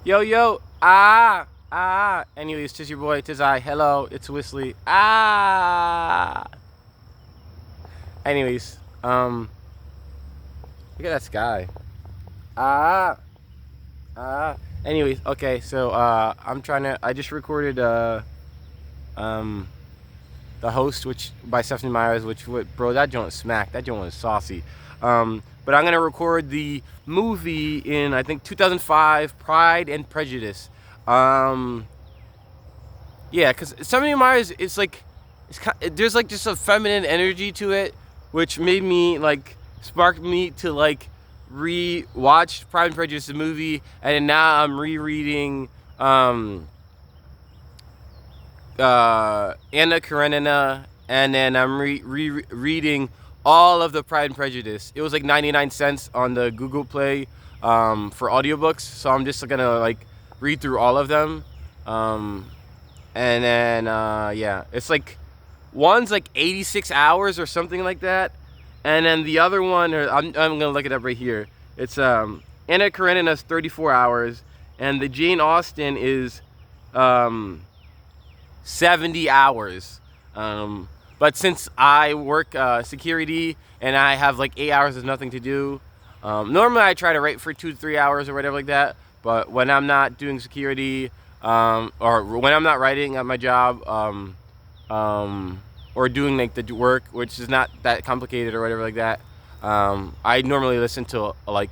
Yo, yo, Anyways, tis your boy, tis I. Hello, it's Whistly. Anyways, look at that sky. Ah, ah. Anyways, okay, so I just recorded um, the host, which by Stephanie Myers, bro, that joint smacked. That joint was saucy. But I'm gonna record the movie in I think 2005, Pride and Prejudice. Um, Yeah, because Stephanie Myers, there's like just a feminine energy to it, which made me like sparked me to like re-watch Pride and Prejudice the movie, and now I'm rereading Anna Karenina, and then I'm reading all of the Pride and Prejudice. It was like 99 cents on the Google Play for audiobooks, so I'm just gonna like read through all of them. Um, and then yeah, it's like one's like 86 hours or something like that, and then the other one, I'm gonna look it up right here. It's Anna Karenina's 34 hours, and the Jane Austen is um 70 hours. But since I work security and I have like 8 hours of nothing to do, normally I try to write for 2 to 3 hours or whatever like that. But when I'm not doing security, or when I'm not writing at my job, or doing like the work, which is not that complicated or whatever like that, I normally listen to like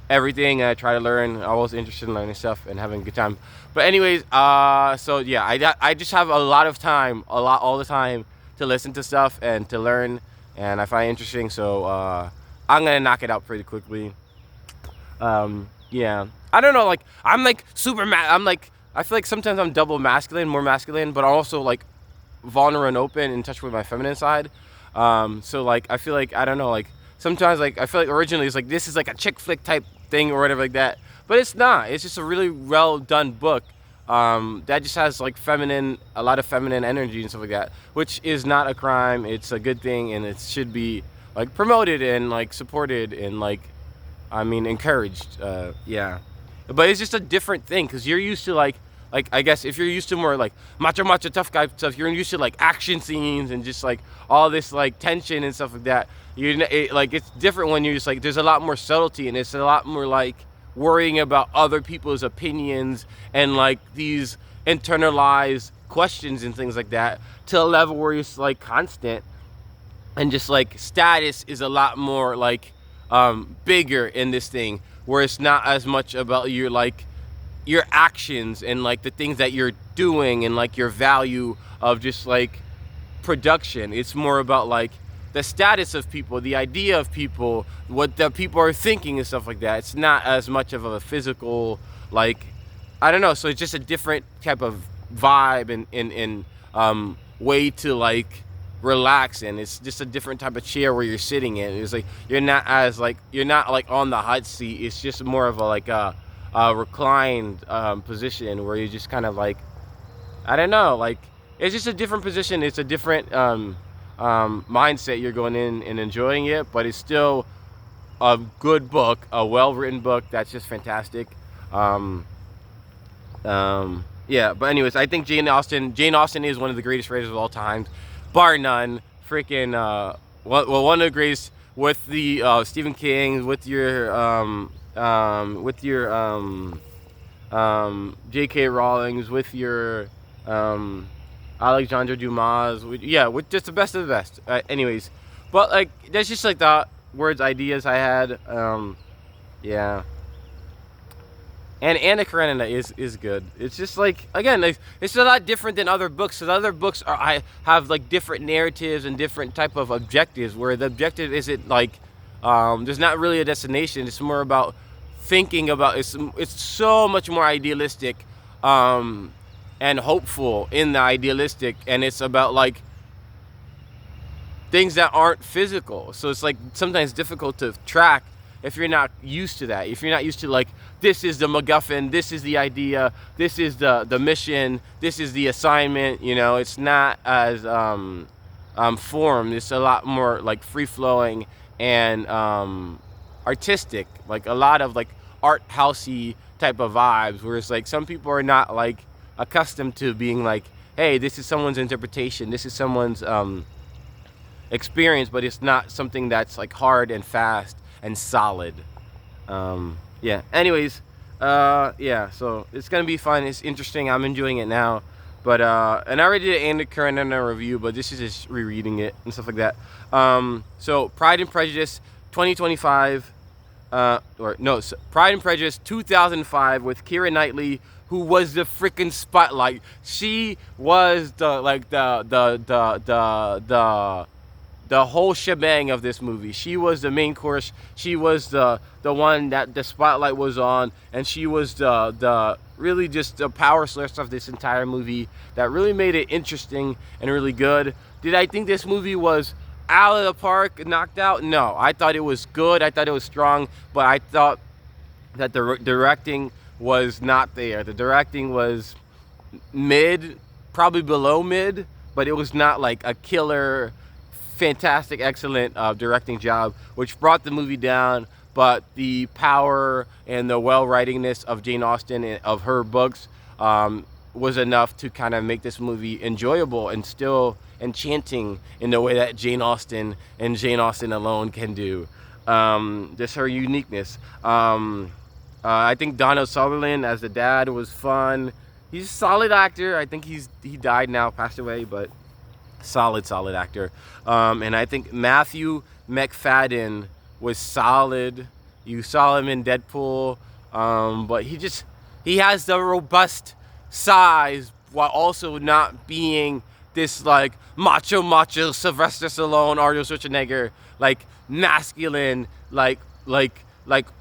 everything. I try to learn. I'm always interested in learning stuff and having a good time. But anyways, so yeah, I just have a lot of time, all the time to listen to stuff and to learn, and I find it interesting. So I'm gonna knock it out pretty quickly. Yeah, I don't know. Like I'm like I'm like I feel like sometimes I'm double masculine, more masculine, but also like vulnerable and open, in touch with my feminine side. So like I feel like I don't know, like sometimes like I feel like originally it's like this is like a chick flick type thing or whatever like that, but it's not. It's just a really well done book. That just has like a lot of feminine energy and stuff like that, which is not a crime. It's a good thing, and it should be like promoted and like supported and like I mean encouraged. Yeah, but it's just a different thing because you're used to like I guess if you're used to more like macho tough guy stuff, you're used to like action scenes and just like all this like tension and stuff like that. Like it's different when you're just like there's a lot more subtlety, and it's a lot more like worrying about other people's opinions and like these internalized questions and things like that, to a level where it's like constant, and just like status is a lot more like bigger in this thing, where it's not as much about your actions and like the things that you're doing and like your value of just like production. It's more about like the status of people, the idea of people, what the people are thinking and stuff like that. It's not as much of a physical like I don't know. So it's just a different type of vibe and way to like relax in. It's just a different type of chair where you're sitting in. It's like you're not like on the hot seat. It's just more of a like a reclined position where you just kind of like I don't know, like it's just a different position. It's a different mindset. You're going in and enjoying it, but it's still a good book, a well-written book that's just fantastic. Um, yeah, but anyways, I think Jane Austen is one of the greatest writers of all time, bar none. Freaking one of the greatest, with the Stephen King, with your J.K. Rowling's, with your Alexandre Dumas, with just the best of the best. Anyways, but like that's just like the words, ideas I had. Yeah, and Anna Karenina is good. It's just like again, like, it's a lot different than other books. So the other books I have like different narratives and different type of objectives, where the objective isn't like there's not really a destination. It's more about thinking about it's so much more idealistic and hopeful in the idealistic, and it's about like things that aren't physical. So it's like sometimes difficult to track if you're not used to that. If you're not used to like this is the MacGuffin, this is the idea, this is the mission, this is the assignment. It's not as formed. It's a lot more like free flowing and artistic, like a lot of like art housey type of vibes, whereas like some people are not like accustomed to being like, hey, this is someone's interpretation, this is someone's experience, but it's not something that's like hard and fast and solid. Yeah. Anyways, yeah. So it's gonna be fun. It's interesting. I'm enjoying it now. But and I already did an current and a review, but this is just rereading it and stuff like that. So Pride and Prejudice 2025, Pride and Prejudice 2005 with Keira Knightley, who was the freaking spotlight. She was the whole shebang of this movie. She was the main course. She was the one that the spotlight was on, and she was the really just the power source of this entire movie that really made it interesting and really good. Did I think this movie was out of the park, knocked out? No, I thought it was good. I thought it was strong, but I thought that the directing was not there. The directing was mid, probably below mid, but it was not like a killer, fantastic, excellent directing job, which brought the movie down. But the power and the well-writingness of Jane Austen and of her books was enough to kind of make this movie enjoyable and still enchanting in the way that Jane Austen and Jane Austen alone can do. Just her uniqueness. I think Donald Sutherland as the dad was fun. He's a solid actor. I think he died now, passed away, but solid actor. And I think Matthew McFadden was solid. You saw him in Deadpool, but he has the robust size while also not being this like macho Sylvester Stallone, Arnold Schwarzenegger, like masculine, like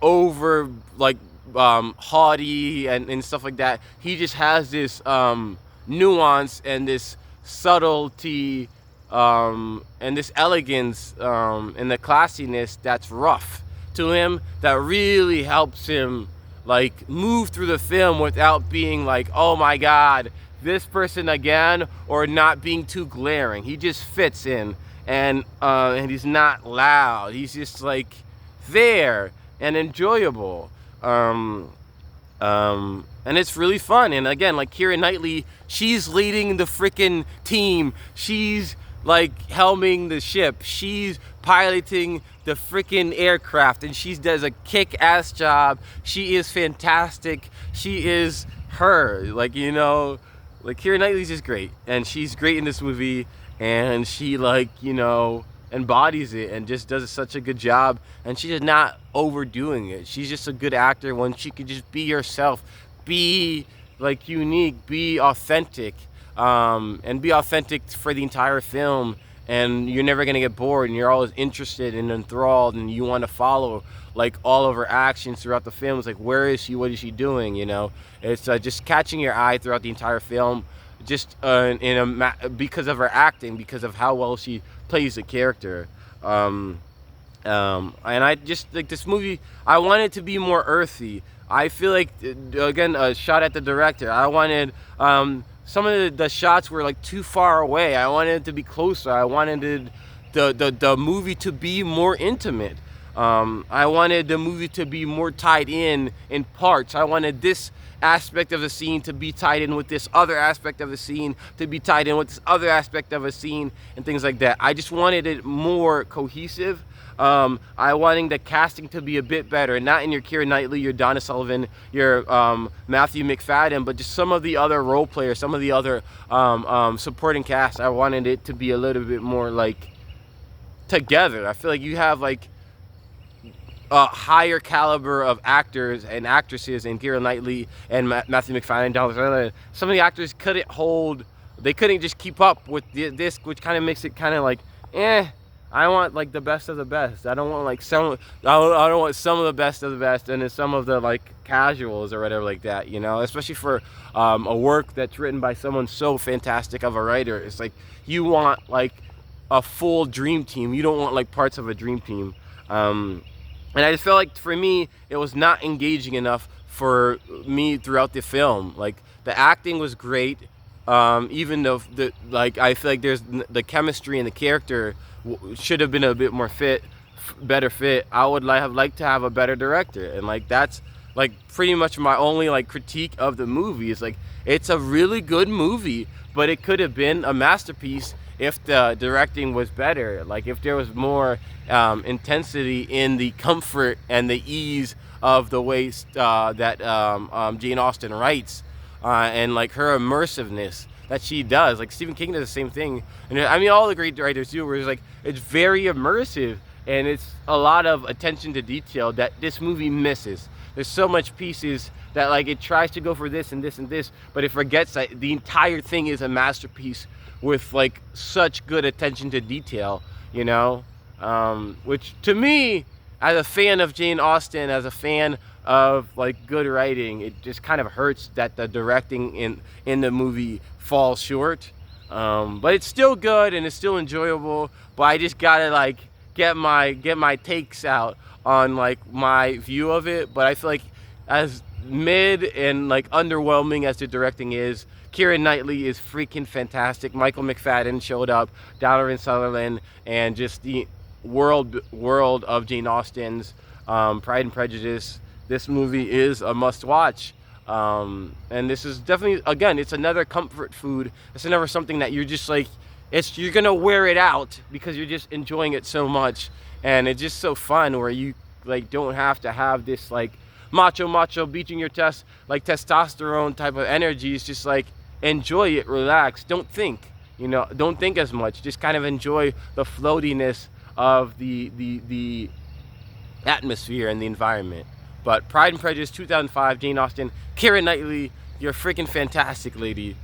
over like haughty and stuff like that. He just has this nuance and this subtlety and this elegance and the classiness that's rough to him, that really helps him like move through the film without being like, oh my god, this person again, or not being too glaring. He just fits in, and he's not loud. He's just like there and enjoyable. And it's really fun. And again, like Keira Knightley, she's leading the freaking team. She's like helming the ship. She's piloting the freaking aircraft, and she does a kick-ass job. She is fantastic. She is her. Like, you know, like Keira Knightley's just great, and she's great in this movie, and she like, you know, embodies it and just does such a good job, and she's just not overdoing it. She's just a good actor when she could just be herself, be like unique, be authentic, and be authentic for the entire film, and you're never gonna get bored, and you're always interested and enthralled, and you want to follow like all of her actions throughout the film. It's like, where is she, what is she doing, you know? It's just catching your eye throughout the entire film, just because of her acting, because of how well she plays the character. And I just like this movie, I want it to be more earthy. I feel like, again, a shot at the director. I wanted some of the shots were like too far away. I wanted it to be closer. I wanted the movie to be more intimate. I wanted the movie to be more tied in parts. I wanted this aspect of the scene to be tied in with this other aspect of the scene, to be tied in with this other aspect of a scene, and things like that. I just wanted it more cohesive. I wanting the casting to be a bit better, not in your Keira Knightley, your Donna Sullivan, your Matthew McFadden, but just some of the other role players, some of the other supporting cast. I wanted it to be a little bit more like together. I feel like you have like a higher caliber of actors and actresses in Keira Knightley and Matthew McFadden and Donna Sullivan. Some of the actors couldn't hold, they couldn't just keep up with this, which kind of makes it kind of like, I want like the best of the best. I don't want like I don't want some of the best of the best and then some of the like casuals or whatever like that, you know, especially for a work that's written by someone so fantastic of a writer. It's like you want like a full dream team. You don't want like parts of a dream team. And I just felt like for me, it was not engaging enough for me throughout the film. Like the acting was great, even though I feel like there's the chemistry and the character should have been a bit more better fit. I would have liked to have a better director, and like that's like pretty much my only like critique of the movie is like it's a really good movie, but it could have been a masterpiece if the directing was better. Like if there was more intensity in the comfort and the ease of the way that Jane Austen writes, and like her immersiveness that she does. Like Stephen King does the same thing, and I mean all the great writers do. Where it's like it's very immersive and it's a lot of attention to detail that this movie misses. There's so much pieces that like it tries to go for this and this and this, but it forgets that the entire thing is a masterpiece with like such good attention to detail, you know? Which to me, as a fan of Jane Austen, as a fan of like good writing, it just kind of hurts that the directing in the movie falls short. But it's still good and it's still enjoyable. But I just gotta like get my takes out on like my view of it. But I feel like as mid and like underwhelming as the directing is, Keira Knightley is freaking fantastic. Michael McFadden showed up, Donald Sutherland, and just the world of Jane Austen's Pride and Prejudice. This movie is a must watch. And this is definitely, again, it's another comfort food. It's another something that you're just like, you're gonna wear it out because you're just enjoying it so much, and it's just so fun where you like don't have to have this like macho beating your chest like testosterone type of energy. It's just like enjoy it, relax, don't think, don't think as much. Just kind of enjoy the floatiness of the atmosphere and the environment. But Pride and Prejudice, 2005, Jane Austen, Keira Knightley, you're a freaking fantastic lady.